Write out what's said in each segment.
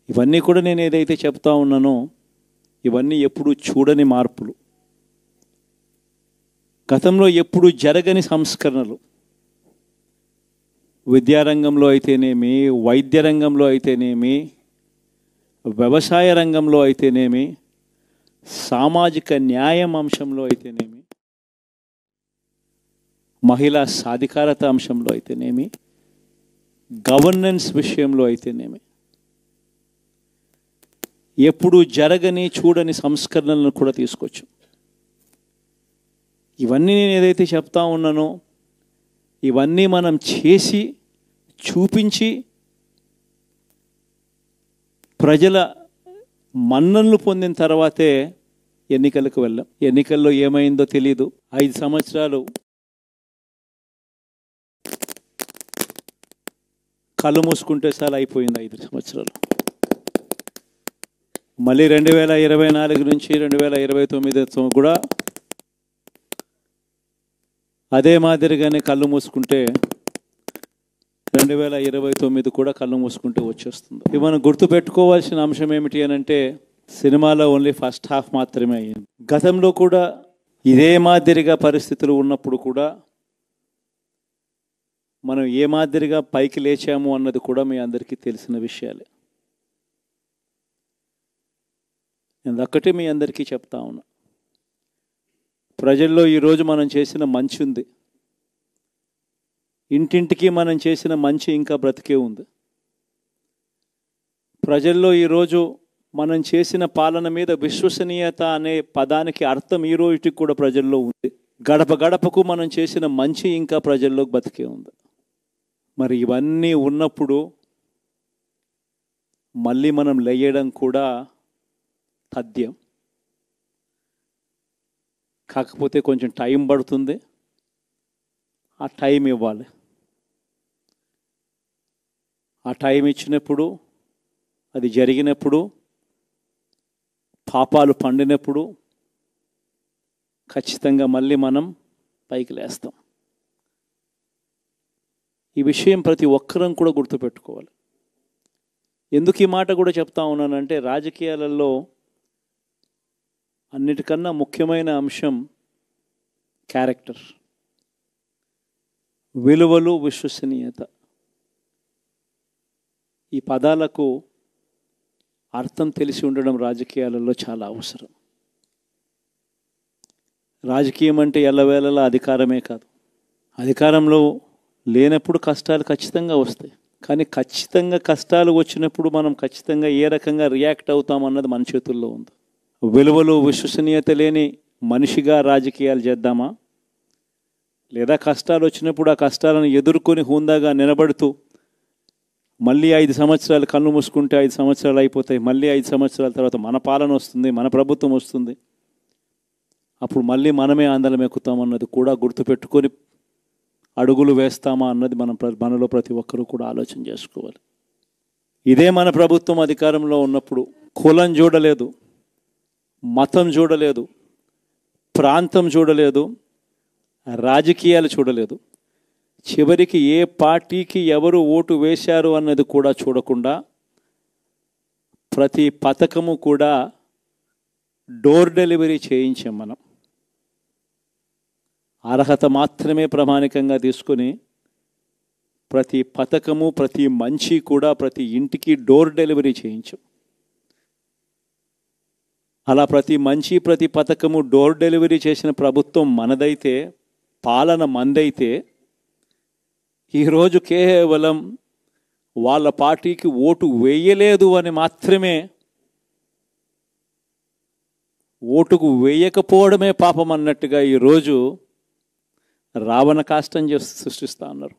ఇవన్నీ కూడా నేను ఏదైతే చెప్తా ఉన్నానో ఇవన్నీ ఎప్పుడు చూడని మార్పులు, గతంలో ఎప్పుడు జరగని సంస్కరణలు. విద్యారంగంలో అయితేనేమి, వైద్య రంగంలో అయితేనేమి, వ్యవసాయ రంగంలో అయితేనేమి, సామాజిక న్యాయం అంశంలో అయితేనేమి, మహిళా సాధికారత అంశంలో అయితేనేమి, గవర్నెన్స్ విషయంలో అయితేనేమి ఎప్పుడు జరగని చూడని సంస్కరణలను కూడా తీసుకొచ్చు. ఇవన్నీ నేను ఏదైతే చెప్తా ఉన్నానో ఇవన్నీ మనం చేసి చూపించి ప్రజల మన్ననలు పొందిన తర్వాతే ఎన్నికలకు వెళ్ళాం. ఎన్నికల్లో ఏమైందో తెలీదు. 5 సంవత్సరాలు కళ్ళు మూసుకుంటే చాలా అయిపోయింది. 5 సంవత్సరాలు. మళ్ళీ 2024 నుంచి 2029 కూడా అదే మాదిరిగానే కళ్ళు మూసుకుంటే 2029 కూడా కళ్ళు మూసుకుంటే వచ్చేస్తుంది. ఇవి మనం గుర్తుపెట్టుకోవాల్సిన అంశం ఏమిటి అని అంటే, సినిమాలో ఓన్లీ ఫస్ట్ హాఫ్ మాత్రమే అయ్యింది. గతంలో కూడా ఇదే మాదిరిగా పరిస్థితులు ఉన్నప్పుడు కూడా మనం ఏ మాదిరిగా పైకి లేచాము అన్నది కూడా మీ అందరికీ తెలిసిన విషయాలే. నేను ఒక్కటే మీ అందరికీ చెప్తా ఉన్నా, ప్రజల్లో ఈరోజు మనం చేసిన మంచి ఉంది. ఇంటింటికి మనం చేసిన మంచి ఇంకా బ్రతికే ఉంది. ప్రజల్లో ఈరోజు మనం చేసిన పాలన మీద విశ్వసనీయత అనే పదానికి అర్థం ఈ రోజుకి కూడా ప్రజల్లో ఉంది. గడప గడపకు మనం చేసిన మంచి ఇంకా ప్రజల్లో బతికే ఉంది. మరి ఇవన్నీ ఉన్నప్పుడు మళ్ళీ మనం లేయడం కూడా తథ్యం. కాకపోతే కొంచెం టైం పడుతుంది. ఆ టైం ఇవ్వాలి. ఆ టైం ఇచ్చినప్పుడు, అది జరిగినప్పుడు, పాపాలు పండినప్పుడు ఖచ్చితంగా మళ్ళీ మనం పైకి లేస్తాం. ఈ విషయం ప్రతి ఒక్కరం కూడా గుర్తుపెట్టుకోవాలి. ఎందుకు ఈ మాట కూడా చెప్తా ఉన్నానంటే, రాజకీయాలలో అన్నిటికన్నా ముఖ్యమైన అంశం క్యారెక్టర్, విలువలు, విశ్వసనీయత. ఈ పదాలకు అర్థం తెలిసి ఉండడం రాజకీయాలలో చాలా అవసరం. రాజకీయం అంటే ఎల్లవేళలా అధికారమే కాదు. అధికారంలో లేనప్పుడు కష్టాలు ఖచ్చితంగా వస్తాయి. కానీ ఖచ్చితంగా కష్టాలు వచ్చినప్పుడు మనం ఖచ్చితంగా ఏ రకంగా రియాక్ట్ అవుతామన్నది మన చేతుల్లో ఉంది. విలువలు, విశ్వసనీయత లేని మనిషిగా రాజకీయాలు చేద్దామా, లేదా కష్టాలు వచ్చినప్పుడు ఆ కష్టాలను ఎదుర్కొని హుందాగా నిలబడుతూ మళ్ళీ 5 సంవత్సరాలు కళ్ళు మూసుకుంటే 5 సంవత్సరాలు అయిపోతాయి, మళ్ళీ 5 సంవత్సరాల తర్వాత మన పాలన వస్తుంది, మన ప్రభుత్వం వస్తుంది, అప్పుడు మళ్ళీ మనమే ఆందోళన ఎక్కుతామన్నది కూడా గుర్తుపెట్టుకొని అడుగులు వేస్తామా అన్నది మనలో ప్రతి ఒక్కరూ కూడా ఆలోచన చేసుకోవాలి. ఇదే మన ప్రభుత్వం అధికారంలో ఉన్నప్పుడు కులం చూడలేదు, మతం చూడలేదు, ప్రాంతం చూడలేదు, రాజకీయాలు చూడలేదు, చివరికి ఏ పార్టీకి ఎవరు ఓటు వేశారు అన్నది కూడా చూడకుండా ప్రతి పథకము కూడా డోర్ డెలివరీ చేయించాం. మనం అర్హత మాత్రమే ప్రామాణికంగా తీసుకొని ప్రతి పథకము, ప్రతి మంచి కూడా ప్రతి ఇంటికి డోర్ డెలివరీ చేయించాం. అలా ప్రతి మంచి, ప్రతి పథకము డోర్ డెలివరీ చేసిన ప్రభుత్వం మనదైతే, పాలన మందైతే, ఈరోజు కేవలం వాళ్ళ పార్టీకి ఓటు వేయలేదు అని మాత్రమే, ఓటుకు వేయకపోవడమే పాపం అన్నట్టుగా ఈరోజు రావణ కాష్టం సృష్టిస్తూ ఉన్నారు,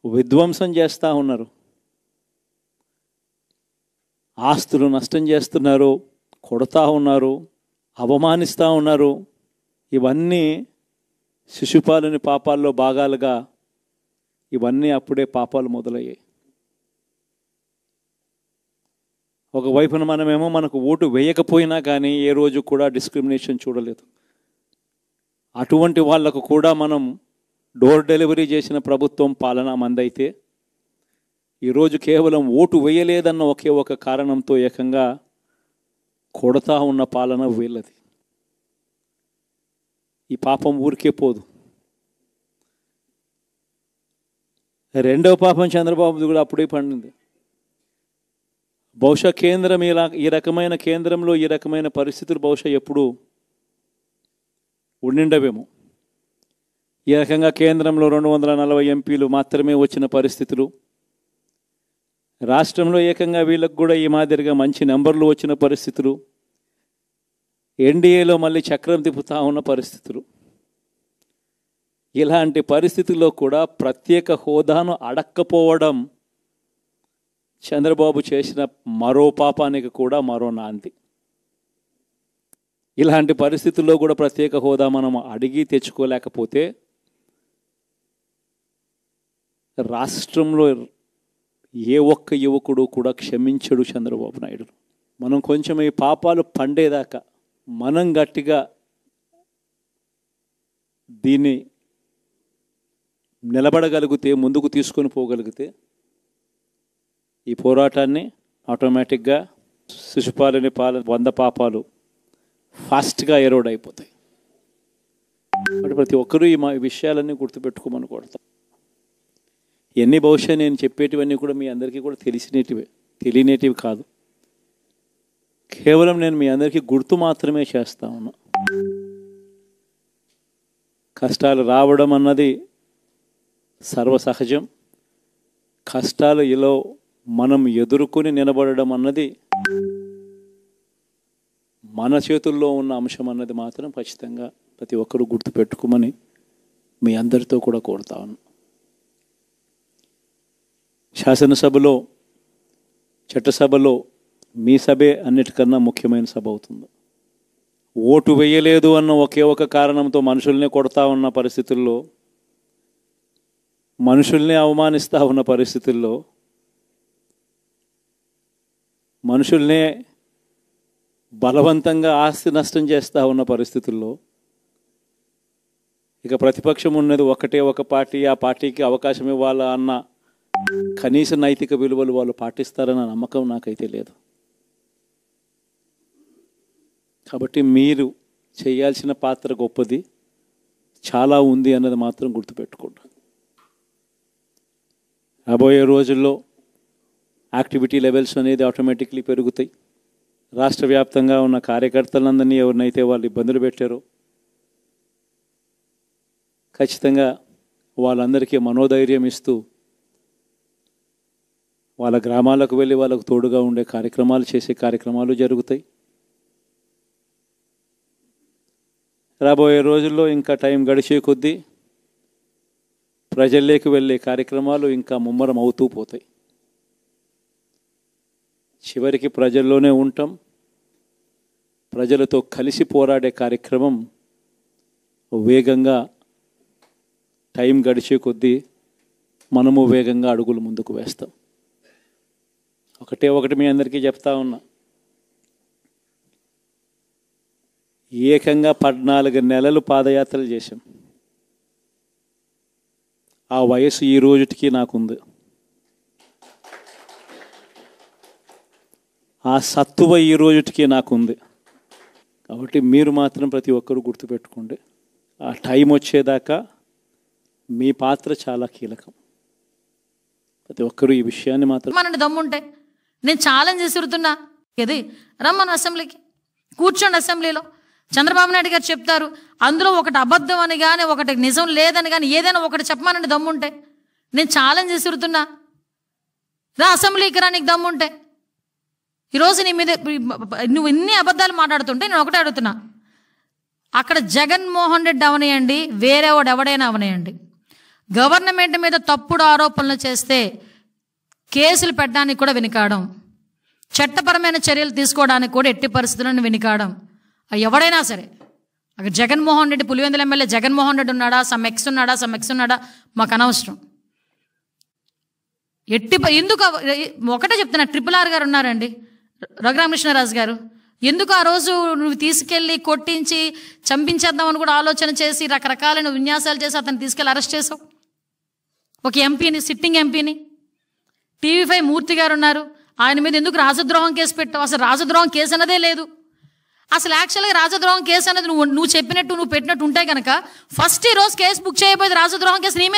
విధ్వంసం చేస్తూ ఉన్నారు, ఆస్తులు నష్టం చేస్తున్నారు, కొడతా ఉన్నారు, అవమానిస్తూ ఉన్నారు. ఇవన్నీ శిశుపాలుని పాపాల్లో భాగాలుగా ఇవన్నీ అప్పుడే పాపాలు మొదలయ్యాయి. ఒకవైపున మనమేమో మనకు ఓటు వేయకపోయినా కానీ ఏ రోజు కూడా డిస్క్రిమినేషన్ చూడలేదు. అటువంటి వాళ్లకు కూడా మనం డోర్ డెలివరీ చేసిన ప్రభుత్వం పాలన మందైతే, ఈరోజు కేవలం ఓటు వేయలేదన్న ఒకే ఒక కారణంతో ఏకంగా కొడతా ఉన్న పాలన వీళ్ళది. ఈ పాపం ఊరికే పోదు. రెండవ పాపం చంద్రబాబుది కూడా అప్పుడే పండింది. బహుశా కేంద్రం ఈ రకమైన కేంద్రంలో ఈ రకమైన పరిస్థితులు బహుశా ఎప్పుడు ఉండిండవేమో. ఈ రకంగా కేంద్రంలో 240 ఎంపీలు మాత్రమే వచ్చిన పరిస్థితులు, రాష్ట్రంలో ఏకంగా వీళ్ళకు కూడా ఈ మాదిరిగా మంచి నెంబర్లు వచ్చిన పరిస్థితులు, ఎన్డీఏలో మళ్ళీ చక్రం తిప్పుతా ఉన్న పరిస్థితులు. ఇలాంటి పరిస్థితుల్లో కూడా ప్రత్యేక హోదాను అడక్కపోవడం చంద్రబాబు చేసిన మరో పాపానికి కూడా మరో నాంది. ఇలాంటి పరిస్థితుల్లో కూడా ప్రత్యేక హోదా మనం అడిగి తెచ్చుకోలేకపోతే రాష్ట్రంలో ఏ ఒక్క యువకుడు కూడా క్షమించడు చంద్రబాబు నాయుడు. మనం కొంచెం ఈ పాపాలు పండేదాకా మనం గట్టిగా దీన్ని నిలబడగలిగితే, ముందుకు తీసుకొని పోగలిగితే ఈ పోరాటాన్ని ఆటోమేటిక్గా శిశుపాలని 100 పాపాలు ఫాస్ట్గా ఎరోడ్ అయిపోతాయి. అంటే ప్రతి ఒక్కరూ ఈ విషయాలన్నీ గుర్తుపెట్టుకోమని కోరుతాం. ఎన్ని బహుశా నేను చెప్పేటివన్నీ కూడా మీ అందరికీ కూడా తెలియనేటివి కాదు. కేవలం నేను మీ అందరికీ గుర్తు మాత్రమే చేస్తా ఉన్నా. కష్టాలు రావడం అన్నది సర్వసహజం. కష్టాలు ఇలా మనం ఎదుర్కొని నిలబడడం అన్నది మన చేతుల్లో ఉన్న అంశం అన్నది మాత్రం ఖచ్చితంగా ప్రతి ఒక్కరూ గుర్తుపెట్టుకోమని మీ అందరితో కూడా కోరుతా ఉన్నాను. శాసనసభలో, చట్టసభలో మీ సభే అన్నిటికన్నా ముఖ్యమైన సభ అవుతుంది. ఓటు వేయలేదు అన్న ఒకే ఒక కారణంతో మనుషుల్నే కొడతా ఉన్న పరిస్థితుల్లో, మనుషుల్ని అవమానిస్తూ ఉన్న పరిస్థితుల్లో, మనుషుల్నే బలవంతంగా ఆస్తి నష్టం చేస్తూ ఉన్న పరిస్థితుల్లో ఇక ప్రతిపక్షం ఉన్నది ఒకటే ఒక పార్టీ, ఆ పార్టీకి అవకాశం ఇవ్వాలా అన్న కనీస నైతిక విలువలు వాళ్ళు పాటిస్తారన్న నమ్మకం నాకైతే లేదు. కాబట్టి మీరు చేయాల్సిన పాత్ర గొప్పది, చాలా ఉంది అన్నది మాత్రం గుర్తుపెట్టుకోండి. రాబోయే రోజుల్లో యాక్టివిటీ లెవెల్స్ అనేది ఆటోమేటిక్లీ పెరుగుతాయి. రాష్ట్ర వ్యాప్తంగా ఉన్న కార్యకర్తలందరినీ ఎవరినైతే వాళ్ళు ఇబ్బందులు పెట్టారో ఖచ్చితంగా వాళ్ళందరికీ మనోధైర్యం ఇస్తూ వాళ్ళ గ్రామాలకు వెళ్ళి వాళ్ళకు తోడుగా ఉండే కార్యక్రమాలు చేసే కార్యక్రమాలు జరుగుతాయి. రాబోయే రోజుల్లో ఇంకా టైం గడిచే కొద్దీ ప్రజల్లోకి వెళ్ళే కార్యక్రమాలు ఇంకా ముమ్మరం అవుతూ పోతాయి. చివరికి ప్రజల్లోనే ఉంటాం. ప్రజలతో కలిసి పోరాడే కార్యక్రమం వేగంగా టైం గడిచే కొద్దీ మనము వేగంగా అడుగులు ముందుకు వేస్తాం. ఒకటి మీ అందరికీ చెప్తా ఉన్నా, ఏకంగా 14 నెలలు పాదయాత్రలు చేశాం. ఆ వయసు ఈ రోజుటికి నాకుంది. ఆ సత్తువ ఈ రోజుటికి నాకుంది. కాబట్టి మీరు మాత్రం ప్రతి ఒక్కరూ గుర్తుపెట్టుకోండి, ఆ టైం వచ్చేదాకా మీ పాత్ర చాలా కీలకం. ప్రతి ఒక్కరూ ఈ విషయాన్ని మాత్రం మన దమ్ముంటే నేను ఛాలెంజ్ చేస్తున్నా, ఏది రమ్మను అసెంబ్లీకి, కూర్చోండి అసెంబ్లీలో. చంద్రబాబు నాయుడు గారు చెప్తారు, అందులో ఒకటి అబద్ధం అని కానీ ఒకటి నిజం లేదని కానీ ఏదైనా ఒకటి చెప్పమానండి దమ్ముంటే. నేను ఛాలెంజ్ చేస్తున్నా, రా అసెంబ్లీకి రా నీకు దమ్ముంటే. ఈరోజు నీ మీద నువ్వు ఇన్ని అబద్ధాలు మాట్లాడుతుంటే నేను ఒకటే అడుగుతున్నా, అక్కడ జగన్మోహన్ రెడ్డి అవనేయండి, వేరేవాడు ఎవడైనా అవనేయండి, గవర్నమెంట్ మీద తప్పుడు ఆరోపణలు చేస్తే కేసులు పెట్టడానికి కూడా వెనుకాడం, చట్టపరమైన చర్యలు తీసుకోవడానికి కూడా ఎట్టి పరిస్థితులను వెనుకాడం. ఎవడైనా సరే, అక్కడ జగన్మోహన్ రెడ్డి, పులివెందుల ఎమ్మెల్యే జగన్మోహన్ రెడ్డి ఉన్నాడా, సమ్ ఎక్స్ ఉన్నాడా మాకు అనవసరం. ఎందుకు ఒకటే చెప్తున్నా, RRR గారు ఉన్నారండి, రఘురామకృష్ణరాజు గారు, ఎందుకు ఆ రోజు నువ్వు తీసుకెళ్ళి కొట్టించి చంపించేద్దామని కూడా ఆలోచన చేసి రకరకాలైన విన్యాసాలు చేసి అతను తీసుకెళ్ళి అరెస్ట్ చేసావు? ఒక ఎంపీని, సిట్టింగ్ ఎంపీని. TV5 మూర్తి గారు ఉన్నారు, ఆయన మీద ఎందుకు రాజద్రోహం కేసు పెట్టావు? అసలు రాజద్రోహం కేసు అన్నదే లేదు. అసలు యాక్చువల్గా రాజద్రోహం కేసు అనేది నువ్వు చెప్పినట్టు నువ్వు పెట్టినట్టు ఉంటే కనుక ఫస్ట్ ఈ రోజు కేసు బుక్ చేయబోయేది రాజద్రోహం కేసు నీ మీద